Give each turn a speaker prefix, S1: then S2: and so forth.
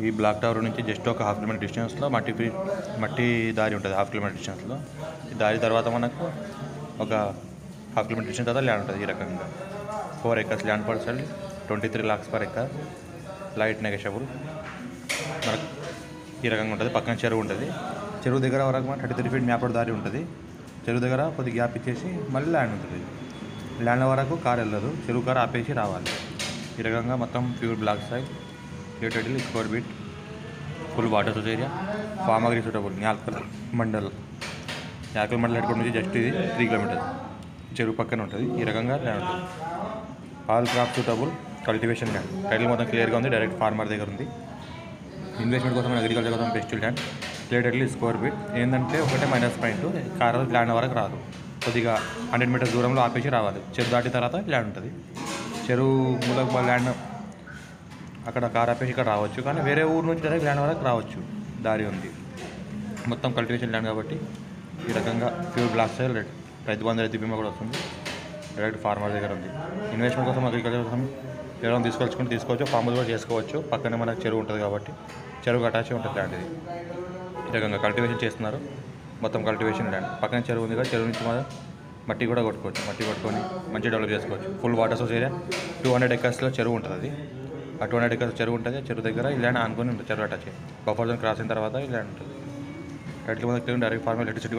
S1: ఈ black tower నుంచి just ఒక హాఫ్ కిలోమీటర్ డిస్టెన్స్లో మట్టి దారి ఉంటుంది. హాఫ్ కిలోమీటర్ డిస్టెన్స్లో ఈ దారి తర్వాత మనకు ఒక హాఫ్ కిలోమీటర్ డిస్టెన్స్ తర్వాత ల్యాండ్ ఉంటుంది. ఈ రకంగా 4 acres land percent 23 lakhs per acre, light negotiable. మనకు ఈ రకంగా ఉంటుంది. పక్కన చెరువు ఉంటుంది. చెరువు దగ్గర వరకు 33 feet మ్యాప్ దారి ఉంటుంది. చెరువు దగ్గర కొద్దిగా గ్యాప్ ఇచ్చేసి మళ్ళీ ల్యాండ్ ఉంటుంది. ల్యాండ్ వరకు కార్ వెళ్ళదు. చెరువు కార్ ఆపేసి రావాలి. ఈ రకంగా మొత్తం pure block side, related square feet, full water source area, farm agri suitable. Yalkal mandal head court నుంచి జస్ట్ ఇది 3 kilometers. చెరువు పక్కన ఉంటుంది. ఈ రకంగా ల్యాండ్ ఉంటుంది. All crop suitable cultivation land. Title మొత్తం క్లియర్గా ఉంది. డైరెక్ట్ ఫార్మర్ దగ్గర ఉంది. ఇన్వెస్ట్మెంట్ కోసం, అగ్రికల్చర్ కోసం best land. Relatedly square feet. ఏంటంటే ఒకటే మైనస్ పాయింట్, కార్ ల్యాండ్ వరకు రాదు. కొద్దిగా 100 meters దూరంలో ఆపేసి రావాలి. చెరువు దాటిన తర్వాత ల్యాండ్ ఉంటుంది. చెరువు మూలకు ల్యాండ్ అక్కడ కార్ ఆపేసి ఇక్కడ రావచ్చు. కానీ వేరే ఊరు నుంచి డైరెక్ట్ ల్యాండ్ వరకు రావచ్చు. దారి ఉంది. మొత్తం కల్టివేషన్ ల్యాండ్ కాబట్టి ఈ రకంగా pure block side Rythu Bandhu, రైతు బీమా కూడా వస్తుంది. డైరెక్ట్ ఫార్మర్ దగ్గర ఉంది. ఇన్వెస్ట్మెంట్ కోసం, అగ్రికల్చర్ కోసం ఎవరైనా తీసుకోవచ్చు. ఫార్మ్ కూడా చేసుకోవచ్చు. పక్కనే మనకు చెరువు ఉంటుంది కాబట్టి చెరువుకి అటాచ్ ఉంటుంది ల్యాండ్. ఇది ఈ రకంగా కల్టివేషన్ చేస్తున్నారు. మొత్తం కల్టివేషన్ ల్యాండ్. పక్కన చెరువు ఉంది కదా, చెరువు నుంచి మనం మట్టి కూడా కొట్టుకోవచ్చు. మట్టి కొట్టుకొని మంచిగా డెవలప్ చేసుకోవచ్చు. Full water source area. 200 acres చెరువు ఉంటుంది. అది ఆ 200 acres చెరువు ఉంటుంది. చెరువు దగ్గర ఈ ల్యాండ్ ఆనుకొని ఉంటుంది. చెరువు అటాచ్ బఫర్ జోన్ క్రాస్ అయిన తర్వాత ఈ ల్యాండ్ ఉంటుంది. టైటిల్ మీద డైరెక్ట్ ఫార్మర్ ఎలక్ట్రిసిటీ